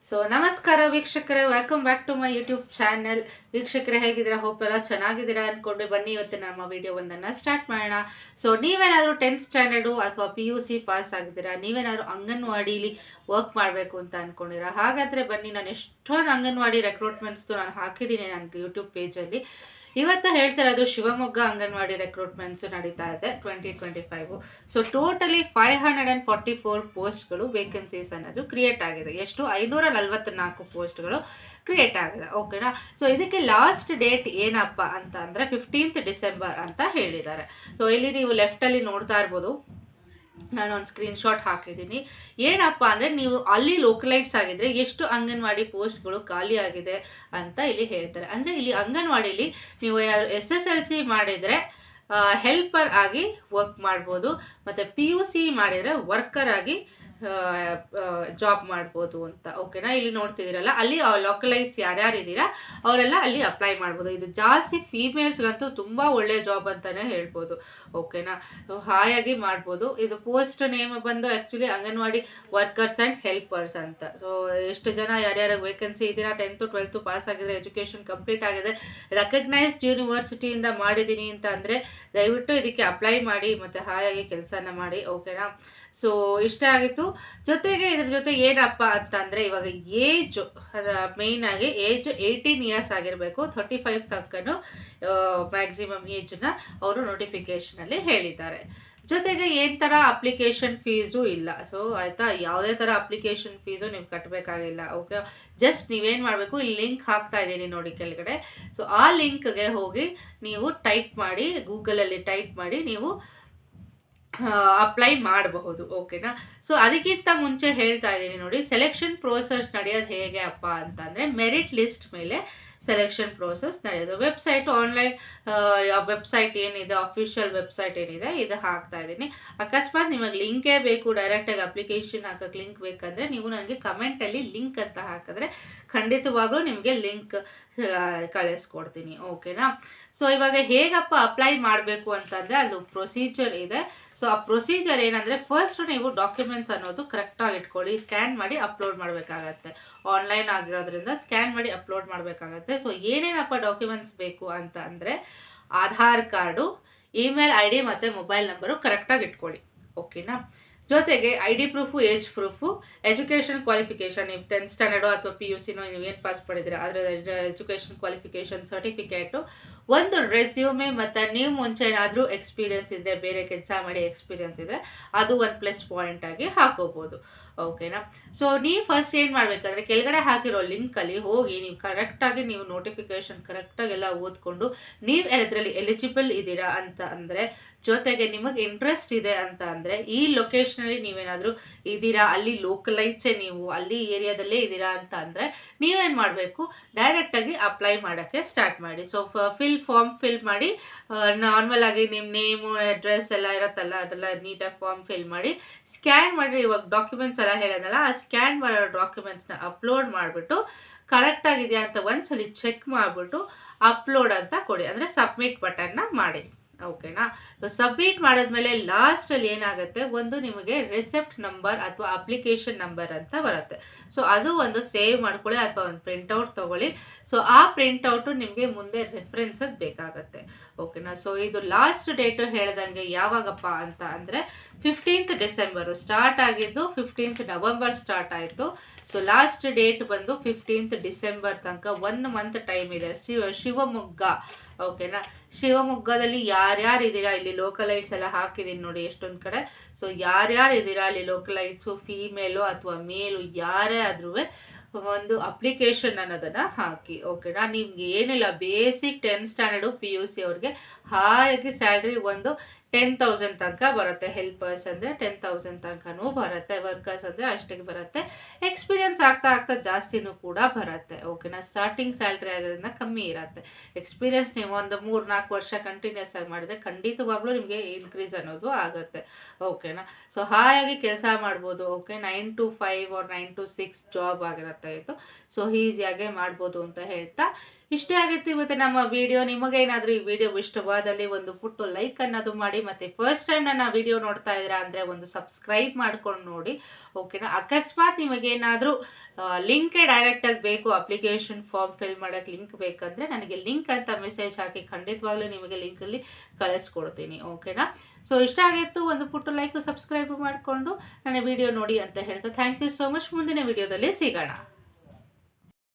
So ನಮಸ್ಕಾರ ವೀಕ್ಷಕರೇ, welcome back to my YouTube channel. ವೀಕ್ಷಕರೇ ಹೇಗಿದ್ದೀರಾ? ಹೋಪ್ ಎಲ್ಲ ಚೆನ್ನಾಗಿದ್ದೀರಾ ಅಂದ್ಕೊಂಡು ಬನ್ನಿ ಇವತ್ತು ನಮ್ಮ ವಿಡಿಯೋ ಒಂದನ್ನು ಸ್ಟಾರ್ಟ್ ಮಾಡೋಣ. ಸೊ ನೀವೇನಾದರೂ 10th ಸ್ಟ್ಯಾಂಡರ್ಡು ಅಥವಾ PUC ಪಾಸ್ ಆಗಿದ್ದೀರಾ, ನೀವೇನಾದರೂ ಅಂಗನವಾಡಿಲಿ ವರ್ಕ್ ಮಾಡಬೇಕು ಅಂತ ಅಂದ್ಕೊಂಡಿರಾ, ಹಾಗಾದರೆ ಬನ್ನಿ. ನಾನು ಎಷ್ಟೊಂದು ಅಂಗನವಾಡಿ ರೆಕ್ರೂಟ್ಮೆಂಟ್ಸ್ದು ನಾನು ಹಾಕಿದ್ದೀನಿ ನನ್ನ ಯೂಟ್ಯೂಬ್ ಪೇಜಲ್ಲಿ. ಇವತ್ತು ಹೇಳ್ತಾ ಇರೋದು ಶಿವಮೊಗ್ಗ ಅಂಗನವಾಡಿ ರೆಕ್ರೂಟ್ಮೆಂಟ್ಸ್ ನಡೀತಾ ಇದೆ 2025. ಸೊ ಟೋಟಲಿ 544 ಪೋಸ್ಟ್ಗಳು ವೇಕೆನ್ಸೀಸ್ ಅನ್ನೋದು ಕ್ರಿಯೇಟ್ ಆಗಿದೆ. ಎಷ್ಟು? 544 ಪೋಸ್ಟ್ಗಳು ಕ್ರಿಯೇಟ್ ಆಗಿದೆ. ಓಕೆನಾ? ಸೊ ಇದಕ್ಕೆ ಲಾಸ್ಟ್ ಡೇಟ್ ಏನಪ್ಪ ಅಂತ ಅಂದರೆ 15th ಡಿಸೆಂಬರ್ ಅಂತ ಹೇಳಿದ್ದಾರೆ. ಸೊ ಇಲ್ಲಿ ನೀವು ಲೆಫ್ಟಲ್ಲಿ ನೋಡ್ತಾ ಇರ್ಬೋದು, ನಾನು ಒಂದು ಸ್ಕ್ರೀನ್ಶಾಟ್ ಹಾಕಿದ್ದೀನಿ. ಏನಪ್ಪ ಅಂದರೆ, ನೀವು ಅಲ್ಲಿ ಲೋಕಲೈಟ್ಸ್ ಆಗಿದ್ರೆ ಎಷ್ಟು ಅಂಗನವಾಡಿ ಪೋಸ್ಟ್ಗಳು ಖಾಲಿ ಆಗಿದೆ ಅಂತ ಇಲ್ಲಿ ಹೇಳ್ತಾರೆ. ಅಂದರೆ ಇಲ್ಲಿ ಅಂಗನವಾಡಿಲಿ ನೀವು ಏನಾದರೂ SSLC ಮಾಡಿದರೆ ಹೆಲ್ಪರ್ ಆಗಿ ವರ್ಕ್ ಮಾಡ್ಬೋದು, ಮತ್ತು PUC ಮಾಡಿದರೆ ವರ್ಕರ್ ಆಗಿ ಜಾಬ್ ಮಾಡ್ಬೋದು ಅಂತ. ಓಕೆನಾ? ಇಲ್ಲಿ ನೋಡ್ತಿದ್ದೀರಲ್ಲ, ಅಲ್ಲಿ ಲೋಕಲೈಟ್ಸ್ ಯಾರ್ಯಾರು ಇದ್ದೀರಾ ಅವರೆಲ್ಲ ಅಲ್ಲಿ ಅಪ್ಲೈ ಮಾಡ್ಬೋದು. ಇದು ಜಾಸ್ತಿ ಫೀಮೇಲ್ಸ್ಗಂತೂ ತುಂಬ ಒಳ್ಳೆಯ ಜಾಬ್ ಅಂತಲೇ ಹೇಳ್ಬೋದು. ಓಕೆನಾ? ಹಾಯಾಗಿ ಮಾಡ್ಬೋದು. ಇದು ಪೋಸ್ಟ್ ನೇಮ್ ಬಂದು actually anganwadi workers and helpers ಅಂತ. ಸೊ ಎಷ್ಟು ಜನ ಯಾರ್ಯಾರು ವೇಕೆನ್ಸಿ ಇದ್ದೀರಾ, 10th 12th ಪಾಸ್ ಆಗಿದ್ರೆ, ಎಜುಕೇಷನ್ ಕಂಪ್ಲೀಟ್ ಆಗಿದೆ, ರೆಕಗ್ನೈಸ್ಡ್ ಯೂನಿವರ್ಸಿಟಿಯಿಂದ ಮಾಡಿದ್ದೀನಿ ಅಂತ ಅಂದರೆ ದಯವಿಟ್ಟು ಇದಕ್ಕೆ ಅಪ್ಲೈ ಮಾಡಿ ಮತ್ತು ಹಾಯಾಗಿ ಕೆಲಸನ ಮಾಡಿ. ಓಕೆನಾ? ಸೊ ಇಷ್ಟ ಆಗಿತ್ತು. ಜೊತೆಗೆ ಇದ್ರ ಜೊತೆ ಏನಪ್ಪ ಅಂತಂದರೆ, ಇವಾಗ ಏಜ್ ಮೇಯ್ನಾಗಿ ಏಜ್ 18 ಇಯರ್ಸ್ ಆಗಿರಬೇಕು, 35 ತನಕನೂ ಮ್ಯಾಕ್ಸಿಮಮ್ ಏಜನ್ನ ಅವರು ನೋಟಿಫಿಕೇಷನಲ್ಲಿ ಹೇಳಿದ್ದಾರೆ. ಜೊತೆಗೆ ಏನು ಥರ ಅಪ್ಲಿಕೇಶನ್ ಫೀಸು ಇಲ್ಲ. ಸೊ ಆಯಿತಾ, ಯಾವುದೇ ಥರ ಅಪ್ಲಿಕೇಶನ್ ಫೀಸು ನೀವು ಕಟ್ಟಬೇಕಾಗಿಲ್ಲ. ಓಕೆ, ಜಸ್ಟ್ ನೀವೇನು ಮಾಡಬೇಕು, ಇಲ್ಲಿ ಲಿಂಕ್ ಹಾಕ್ತಾ ಇದ್ದೀನಿ ನೋಡಿ ಕೆಳಗಡೆ. ಸೊ ಆ ಲಿಂಕ್ಗೆ ಹೋಗಿ ನೀವು ಟೈಪ್ ಮಾಡಿ, ಗೂಗಲಲ್ಲಿ ಟೈಪ್ ಮಾಡಿ ನೀವು ಅಪ್ಲೈ ಮಾಡಬಹುದು. ಓಕೆನಾ? ಸೊ ಅದಕ್ಕಿಂತ ಮುಂಚೆ ಹೇಳ್ತಾ ಇದ್ದೀನಿ ನೋಡಿ, ಸೆಲೆಕ್ಷನ್ ಪ್ರೋಸೆಸ್ ನಡೆಯೋದು ಹೇಗೆ ಅಪ್ಪ ಅಂತಂದರೆ, ಮೆರಿಟ್ ಲಿಸ್ಟ್ ಮೇಲೆ ಸೆಲೆಕ್ಷನ್ ಪ್ರೋಸೆಸ್ ನಡೆಯೋದು. ವೆಬ್ಸೈಟು ಆನ್ಲೈನ್ ವೆಬ್ಸೈಟ್ ಏನಿದೆ, ಅಫಿಷಿಯಲ್ ವೆಬ್ಸೈಟ್ ಏನಿದೆ, ಇದು ಹಾಕ್ತಾ ಇದ್ದೀನಿ. ಅಕಸ್ಮಾತ್ ನಿಮಗೆ ಲಿಂಕೇ ಬೇಕು, ಡೈರೆಕ್ಟಾಗಿ ಅಪ್ಲಿಕೇಶನ್ ಹಾಕೋಕ್ಕೆ ಲಿಂಕ್ ಬೇಕಂದರೆ ನೀವು ನನಗೆ ಕಮೆಂಟಲ್ಲಿ ಲಿಂಕ್ ಅಂತ ಹಾಕಿದ್ರೆ ಖಂಡಿತವಾಗ್ಲೂ ನಿಮಗೆ ಲಿಂಕ್ ಕಳಿಸ್ಕೊಡ್ತೀನಿ. ಓಕೆನಾ? ಸೊ ಇವಾಗ ಹೇಗಪ್ಪ ಅಪ್ಲೈ ಮಾಡಬೇಕು ಅಂತಂದರೆ, ಅದು ಪ್ರೊಸೀಜರ್ ಇದೆ. ಸೊ ಆ ಪ್ರೊಸೀಜರ್ ಏನಂದರೆ, ಫಸ್ಟ್ ನೀವು ಡಾಕ್ಯುಮೆಂಟ್ಸ್ ಅನ್ನೋದು ಕರೆಕ್ಟಾಗಿ ಇಟ್ಕೊಳ್ಳಿ. ಸ್ಕ್ಯಾನ್ ಮಾಡಿ ಅಪ್ಲೋಡ್ ಮಾಡಬೇಕಾಗತ್ತೆ. ಆನ್ಲೈನ್ ಆಗಿರೋದ್ರಿಂದ ಸ್ಕ್ಯಾನ್ ಮಾಡಿ ಅಪ್ಲೋಡ್ ಮಾಡಬೇಕಾಗತ್ತೆ. ಸೊ ಏನೇನಪ್ಪ ಡಾಕ್ಯುಮೆಂಟ್ಸ್ ಬೇಕು ಅಂತ ಅಂದರೆ, ಆಧಾರ್ ಕಾರ್ಡು, ಇಮೇಲ್ ID ಮತ್ತು ಮೊಬೈಲ್ ನಂಬರು ಕರೆಕ್ಟಾಗಿ ಇಟ್ಕೊಳ್ಳಿ. ಓಕೆನಾ? ಜೊತೆಗೆ ID proof, age proof, education qualification, ನೀವು 10th ಸ್ಟ್ಯಾಂಡರ್ಡು ಅಥವಾ PUCನೋ ನೀವೇನು ಪಾಸ್ ಮಾಡಿದ್ದೀರಾ ಅದರ ಎಜುಕೇಷನ್ ಕ್ವಾಲಿಫಿಕೇಷನ್ ಸರ್ಟಿಫಿಕೇಟು, ಒಂದು ರೆಸ್ಯೂಮೆ, ಮತ್ತು ನೀವು ಮುಂಚೆ ಏನಾದರೂ ಎಕ್ಸ್ಪೀರಿಯನ್ಸ್ ಇದ್ದರೆ, ಬೇರೆ ಕೆಲಸ ಮಾಡಿ ಎಕ್ಸ್ಪೀರಿಯನ್ಸ್ ಇದ್ದರೆ ಅದು ಒಂದು ಪ್ಲಸ್ ಪಾಯಿಂಟ್ ಆಗಿ ಹಾಕೋಬೋದು. ಓಕೆನಾ? ಸೊ ನೀವು ಫಸ್ಟ್ ಏನು ಮಾಡಬೇಕಂದ್ರೆ, ಕೆಳಗಡೆ ಹಾಕಿರೋ ಲಿಂಕಲ್ಲಿ ಹೋಗಿ ನೀವು ಕರೆಕ್ಟಾಗಿ ನೀವು ನೋಟಿಫಿಕೇಷನ್ ಕರೆಕ್ಟಾಗೆಲ್ಲ ಓದ್ಕೊಂಡು, ನೀವು ಅದರಲ್ಲಿ ಎಲಿಜಿಬಲ್ ಇದ್ದೀರಾ ಅಂತ ಅಂದರೆ, ಜೊತೆಗೆ ನಿಮಗೆ ಇಂಟ್ರೆಸ್ಟ್ ಇದೆ ಅಂತ ಅಂದರೆ, ಈ ಲೊಕೇಶನಲ್ಲಿ ನೀವೇನಾದರೂ ಇದ್ದೀರಾ, ಅಲ್ಲಿ ಲೋಕಲೈಟ್ಸೇ ನೀವು ಅಲ್ಲಿ ಏರಿಯಾದಲ್ಲೇ ಇದ್ದೀರಾ ಅಂತ ಅಂದರೆ ನೀವೇನು ಮಾಡಬೇಕು, ಡೈರೆಕ್ಟಾಗಿ ಅಪ್ಲೈ ಮಾಡೋಕ್ಕೆ ಸ್ಟಾರ್ಟ್ ಮಾಡಿ. ಸೊ ಫಾರ್ಮ್ ಫಿಲ್ ಮಾಡಿ, ನಾರ್ಮಲ್ ಆಗಿ ನಿಮ್ಮ ನೇಮು, ಅಡ್ರೆಸ್ ಎಲ್ಲ ಇರುತ್ತಲ್ಲ, ಅದೆಲ್ಲ ನೀಟಾಗಿ ಫಾರ್ಮ್ ಫಿಲ್ ಮಾಡಿ ಸ್ಕ್ಯಾನ್ ಮಾಡಿ. ಇವಾಗ ಡಾಕ್ಯುಮೆಂಟ್ಸ್ ಎಲ್ಲ ಹೇಳೋದಲ್ಲ, ಆ ಸ್ಕ್ಯಾನ್ ಮಾಡೋ ಡಾಕ್ಯುಮೆಂಟ್ಸ್ನ ಅಪ್ಲೋಡ್ ಮಾಡಿಬಿಟ್ಟು ಕರೆಕ್ಟಾಗಿದೆಯಾ ಅಂತ ಒಂದ್ಸಲಿ ಚೆಕ್ ಮಾಡಿಬಿಟ್ಟು ಅಪ್ಲೋಡ್ ಅಂತ ಕೊಡಿ, ಅಂದರೆ ಸಬ್ಮಿಟ್ ಬಟನ್ನ ಮಾಡಿ. ಓಕೆನಾ? ಸಬ್ಮಿಟ್ ಮಾಡಿದ್ಮೇಲೆ ಲಾಸ್ಟಲ್ಲಿ ಏನಾಗುತ್ತೆ, ಒಂದು ನಿಮಗೆ ರಿಸೆಪ್ಟ್ ನಂಬರ್ ಅಥವಾ ಅಪ್ಲಿಕೇಶನ್ ನಂಬರ್ ಅಂತ ಬರುತ್ತೆ. ಸೊ ಅದು ಒಂದು ಸೇವ್ ಮಾಡ್ಕೊಳ್ಳಿ ಅಥವಾ ಒಂದು ಪ್ರಿಂಟೌಟ್ ತೊಗೊಳ್ಳಿ. ಸೊ ಆ ಪ್ರಿಂಟೌಟು ನಿಮಗೆ ಮುಂದೆ ರೆಫರೆನ್ಸಿಗೆ ಬೇಕಾಗತ್ತೆ. ಓಕೆನಾ? ಸೊ ಇದು ಲಾಸ್ಟ್ ಡೇಟು ಹೇಳ್ದಂಗೆ ಯಾವಾಗಪ್ಪ ಅಂತ ಅಂದರೆ 15th ಡಿಸೆಂಬರು ಸ್ಟಾರ್ಟ್ ಆಗಿದ್ದು, 15th ನವಂಬರ್ ಸ್ಟಾರ್ಟ್ ಆಯಿತು. ಸೊ ಲಾಸ್ಟ್ ಡೇಟ್ ಬಂದು 15th ಡಿಸೆಂಬರ್ ತನಕ 1 ಮಂತ್ ಟೈಮ್ ಇದೆ. ಶಿವಮೊಗ್ಗ. ಓಕೆನಾ? ಶಿವಮೊಗ್ಗದಲ್ಲಿ ಯಾರ್ಯಾರು ಇದ್ದೀರಾ, ಇಲ್ಲಿ ಲೋಕಲೈಟ್ಸ್ ಎಲ್ಲ ಹಾಕಿದ್ದೀನಿ ನೋಡಿ ಎಷ್ಟೊಂದು ಕಡೆ. ಸೊ ಯಾರ್ಯಾರು ಇದ್ದೀರಾ ಅಲ್ಲಿ ಲೋಕಲೈಟ್ಸು, ಫೀಮೇಲು ಅಥವಾ ಮೇಲು ಯಾರೇ ಆದ್ರೂ ಒಂದು ಅಪ್ಲಿಕೇಶನ್ ಅನ್ನೋದನ್ನು ಹಾಕಿ. ಓಕೆನಾ? ನಿಮ್ಗೆ ಏನಿಲ್ಲ, ಬೇಸಿಕ್ 10th ಸ್ಟ್ಯಾಂಡರ್ಡು PUC ಅವ್ರಿಗೆ ಹಾಯಾಗಿ ಸ್ಯಾಲ್ರಿ ಒಂದು 10,000 ತನಕ ಬರುತ್ತೆ. ಹೆಲ್ಪರ್ಸ್ ಅಂದರೆ 10,000 ತನಕನೂ ಬರುತ್ತೆ, ವರ್ಕರ್ಸ್ ಅಂದರೆ ಅಷ್ಟಿಗೆ ಬರುತ್ತೆ. ಎಕ್ಸ್ಪೀರಿಯನ್ಸ್ ಆಗ್ತಾ ಆಗ್ತಾ ಜಾಸ್ತಿನೂ ಕೂಡ ಬರುತ್ತೆ. ಓಕೆನಾ? ಸ್ಟಾರ್ಟಿಂಗ್ ಸ್ಯಾಲ್ರಿ ಆಗೋದ್ರಿಂದ ಕಮ್ಮಿ ಇರುತ್ತೆ. ಎಕ್ಸ್ಪೀರಿಯನ್ಸ್ ನೀವು ಒಂದು 3-4 ವರ್ಷ ಕಂಟಿನ್ಯೂಸ್ ಆಗಿ ಮಾಡಿದ್ರೆ ಖಂಡಿತವಾಗ್ಲೂ ನಿಮಗೆ ಇನ್ಕ್ರೀಸ್ ಅನ್ನೋದು ಆಗುತ್ತೆ. ಓಕೆನಾ? ಸೊ ಹಾಯಾಗಿ ಕೆಲಸ ಮಾಡ್ಬೋದು. Okay, 9 to 5 or 9 to 6 job ಆಗಿರುತ್ತೆ ಇದು. ಸೊ ಈಸಿಯಾಗೆ ಮಾಡ್ಬೋದು ಅಂತ ಹೇಳ್ತಾ ಇಷ್ಟೇ ಆಗಿತ್ತು ಇವತ್ತು ನಮ್ಮ ವಿಡಿಯೋ. ನಿಮಗೇನಾದರೂ ಈ ವಿಡಿಯೋ ಇಷ್ಟವಾದಲ್ಲಿ ಒಂದು ಪುಟ್ಟು ಲೈಕ್ ಅನ್ನೋದು ಮಾಡಿ, ಮತ್ತು ಫಸ್ಟ್ ಟೈಮ್ ನನ್ನ ವಿಡಿಯೋ ನೋಡ್ತಾ ಇದ್ದೀರಾ ಅಂದರೆ ಒಂದು ಸಬ್ಸ್ಕ್ರೈಬ್ ಮಾಡ್ಕೊಂಡು ನೋಡಿ. ಓಕೆನಾ? ಅಕಸ್ಮಾತ್ ನಿಮಗೇನಾದರೂ ಲಿಂಕೇ ಡೈರೆಕ್ಟಾಗಿ ಬೇಕು, ಅಪ್ಲಿಕೇಶನ್ ಫಾರ್ಮ್ ಫಿಲ್ ಮಾಡೋಕ್ಕೆ ಲಿಂಕ್ ಬೇಕಂದರೆ ನನಗೆ ಲಿಂಕ್ ಅಂತ ಮೆಸೇಜ್ ಹಾಕಿ ಖಂಡಿತವಾಗ್ಲೂ ನಿಮಗೆ ಲಿಂಕಲ್ಲಿ ಕಳಿಸ್ಕೊಡ್ತೀನಿ. ಓಕೆನಾ? ಸೊ ಇಷ್ಟ ಆಗಿತ್ತು, ಒಂದು ಪುಟ್ಟ ಲೈಕು ಸಬ್ಸ್ಕ್ರೈಬ್ ಮಾಡಿಕೊಂಡು ನನ್ನ ವಿಡಿಯೋ ನೋಡಿ ಅಂತ ಹೇಳ್ತಾ ಥ್ಯಾಂಕ್ ಯು ಸೋ ಮಚ್. ಮುಂದಿನ ವಿಡಿಯೋದಲ್ಲಿ ಸಿಗೋಣ.